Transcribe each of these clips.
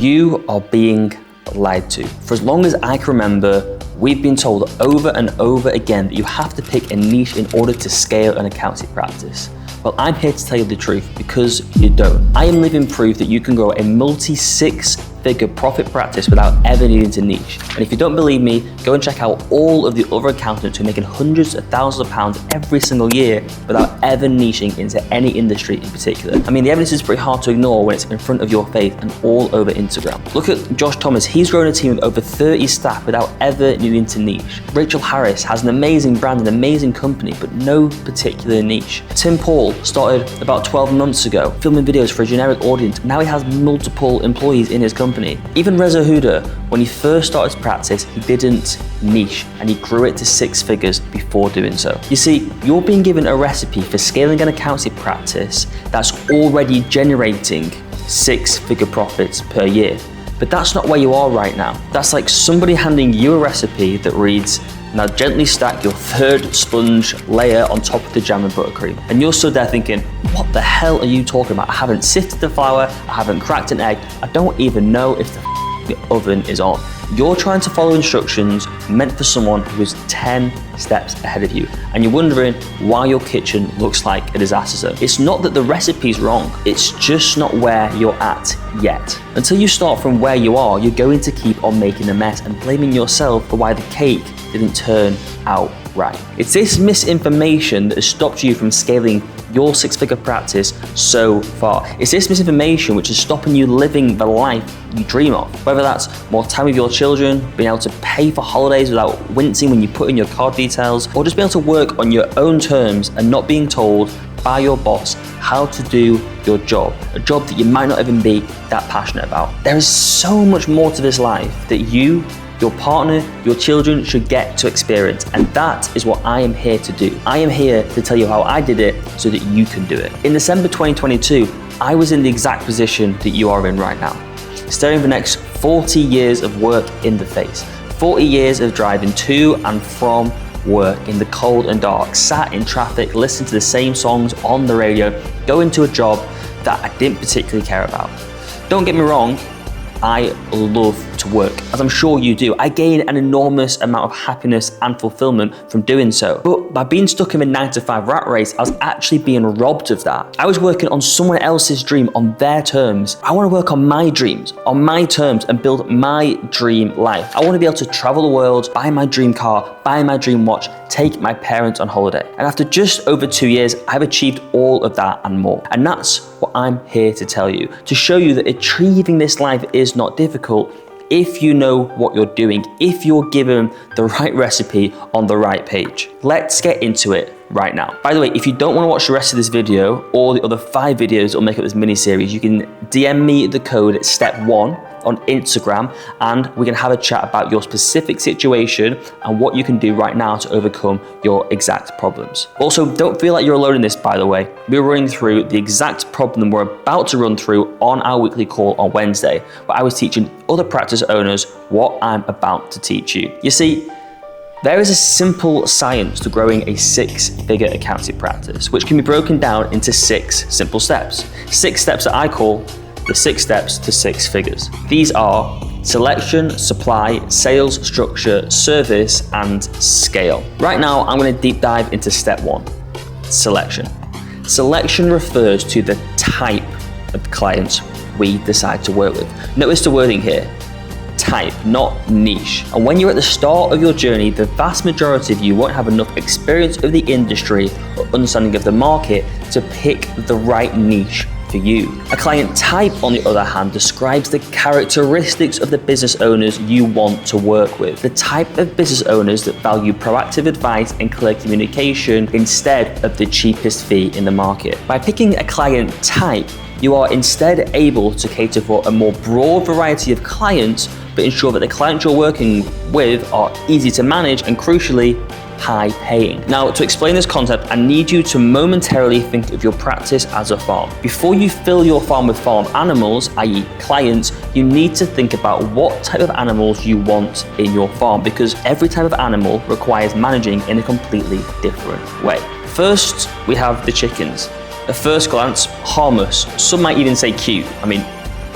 You are being lied to. For as long as I can remember, we've been told over and over again that you have to pick a niche in order to scale an accounting practice. Well, I'm here to tell you the truth because you don't. I am living proof that you can grow a multi-six-figure profit practice without ever needing to niche. And if you don't believe me, go and check out all of the other accountants who are making hundreds of thousands of pounds every single year without ever niching into any industry in particular. I mean, the evidence is pretty hard to ignore when it's in front of your face and all over Instagram. Look at Josh Thomas. He's grown a team of over 30 staff without ever needing to niche. Rachel Harris has an amazing brand, an amazing company, but no particular niche. Tim Paul started about 12 months ago, filming videos for a generic audience. Now he has multiple employees in his company. Even Reza Huda, when he first started his practice, he didn't niche and he grew it to 6 figures before doing so. You see, you're being given a recipe for scaling an accounting practice that's already generating 6-figure profits per year. But that's not where you are right now. That's like somebody handing you a recipe that reads, now gently stack your 3rd sponge layer on top of the jam and buttercream. And you're stood there thinking, what the hell are you talking about? I haven't sifted the flour, I haven't cracked an egg, I don't even know if the oven is on. You're trying to follow instructions meant for someone who is 10 steps ahead of you, and you're wondering why your kitchen looks like a disaster zone. It's not that the recipe's wrong, it's just not where you're at yet. Until you start from where you are, you're going to keep on making a mess and blaming yourself for why the cake didn't turn out right. It's this misinformation that has stopped you from scaling your 6-figure practice so far. It's this misinformation which is stopping you living the life you dream of. Whether that's more time with your children, being able to pay for holidays without wincing when you put in your card details, or just being able to work on your own terms and not being told by your boss how to do your job, a job that you might not even be that passionate about. There is so much more to this life that you, your partner, your children should get to experience, and that is what I am here to do. I am here to tell you how I did it so that you can do it. In December 2022, I was in the exact position that you are in right now, staring the next 40 years of work in the face, 40 years of driving to and from work in the cold and dark, sat in traffic, listening to the same songs on the radio, going to a job that I didn't particularly care about. Don't get me wrong, I love to work, as I'm sure you do. I gain an enormous amount of happiness and fulfillment from doing so. But by being stuck in a 9-to-5 rat race, I was actually being robbed of that. I was working on someone else's dream on their terms. I want to work on my dreams, on my terms, and build my dream life. I want to be able to travel the world, buy my dream car, buy my dream watch, take my parents on holiday. And after just over 2 years, I've achieved all of that and more. And that's what I'm here to tell you, to show you that achieving this life is not difficult if you know what you're doing, if you're given the right recipe on the right page. Let's get into it right now. By the way, if you don't want to watch the rest of this video or the other 5 videos that will make up this mini series, you can DM me the code STEP1 on Instagram and we can have a chat about your specific situation and what you can do right now to overcome your exact problems. Also, don't feel like you're alone in this, by the way. We're running through the exact problem we're about to run through on our weekly call on Wednesday, where I was teaching other practice owners what I'm about to teach you. You see, there is a simple science to growing a 6-figure accounting practice, which can be broken down into 6 simple steps. 6 steps that I call the 6 steps to 6 figures. These are selection, supply, sales, structure, service, and scale. Right now, I'm going to deep dive into step 1, selection. Selection refers to the type of clients we decide to work with. Notice the wording here. Type, not niche. And when you're at the start of your journey, the vast majority of you won't have enough experience of the industry or understanding of the market to pick the right niche for you. A client type, on the other hand, describes the characteristics of the business owners you want to work with. The type of business owners that value proactive advice and clear communication instead of the cheapest fee in the market. By picking a client type, you are instead able to cater for a more broad variety of clients, but ensure that the clients you're working with are easy to manage and, crucially, high paying. Now, to explain this concept, I need you to momentarily think of your practice as a farm. Before you fill your farm with farm animals, i.e. clients, you need to think about what type of animals you want in your farm, because every type of animal requires managing in a completely different way. First, we have the chickens. At first glance, harmless. Some might even say cute. I mean,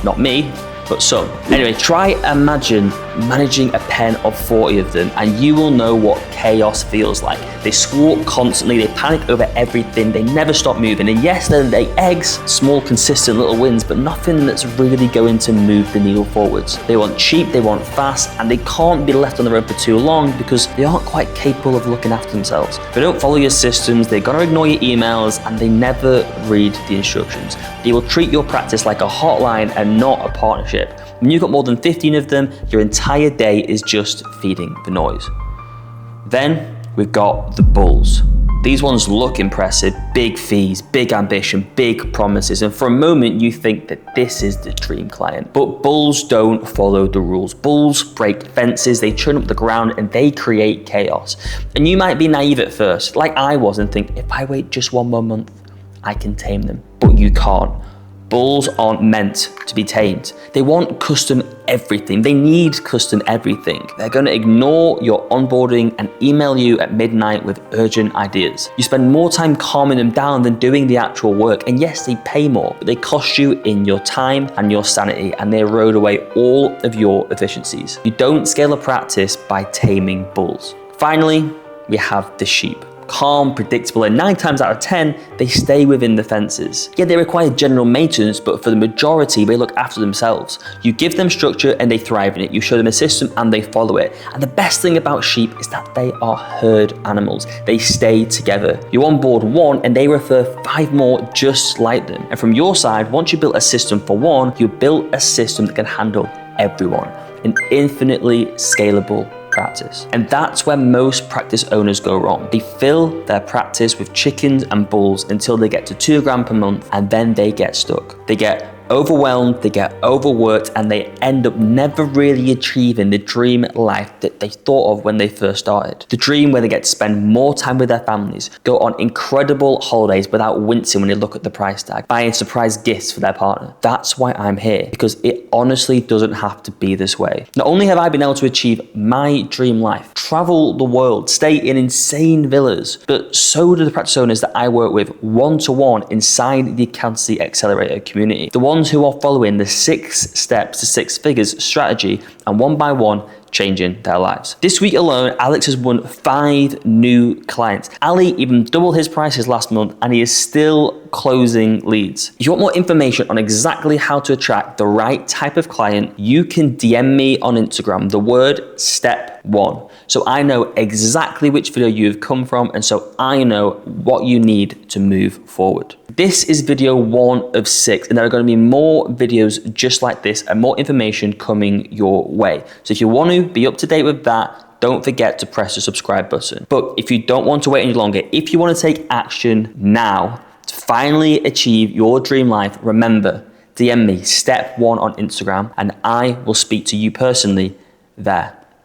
not me. but some. Anyway, try imagine managing a pen of 40 of them, and you will know what chaos feels like. They squawk constantly, they panic over everything, they never stop moving, and yes, they lay eggs, small consistent little wins, but nothing that's really going to move the needle forwards. They want cheap, they want fast, and they can't be left on the road for too long because they aren't quite capable of looking after themselves. They don't follow your systems, they're gonna ignore your emails, and they never read the instructions. They will treat your practice like a hotline and not a partnership. When you've got more than 15 of them, your entire day is just feeding the noise. Then we've got the bulls. These ones look impressive, big fees, big ambition, big promises, and for a moment you think that this is the dream client. But bulls don't follow the rules. Bulls break fences, they churn up the ground, and they create chaos. And you might be naive at first, like I was, and think, if I wait just one more month, I can tame them. But you can't. Bulls aren't meant to be tamed. They want custom everything. They need custom everything. They're gonna ignore your onboarding and email you at midnight with urgent ideas. You spend more time calming them down than doing the actual work. And yes, they pay more, but they cost you in your time and your sanity, and they erode away all of your efficiencies. You don't scale a practice by taming bulls. Finally, we have the sheep. Calm, predictable, and 9 times out of 10, they stay within the fences. Yeah, they require general maintenance, but for the majority, they look after themselves. You give them structure and they thrive in it. You show them a system and they follow it. And the best thing about sheep is that they are herd animals. They stay together. You onboard one and they refer 5 more just like them. And from your side, once you built a system for one, you built a system that can handle everyone. An infinitely scalable practice. And that's where most practice owners go wrong. They fill their practice with chickens and bulls until they get to $2,000 per month, and then they get stuck. They get overwhelmed, they get overworked, and they end up never really achieving the dream life that they thought of when they first started. The dream where they get to spend more time with their families, go on incredible holidays without wincing when they look at the price tag, buying surprise gifts for their partner. That's why I'm here, because it honestly doesn't have to be this way. Not only have I been able to achieve my dream life, travel the world, stay in insane villas, but so do the practice owners that I work with one-to-one inside the Accountancy Accelerator community. The ones who are following the 6 steps to 6 figures strategy and one by one changing their lives. This week alone, Alex has won 5 new clients. Ali even doubled his prices last month and he is still closing leads. If you want more information on exactly how to attract the right type of client, you can DM me on Instagram, the word step 1. So I know exactly which video you've come from, and so I know what you need to move forward. This is video 1 of 6, and there are going to be more videos just like this and more information coming your way. So if you want to be up to date with that, don't forget to press the subscribe button. But if you don't want to wait any longer, if you want to take action now to finally achieve your dream life, remember, DM me step 1 on Instagram and I will speak to you personally there.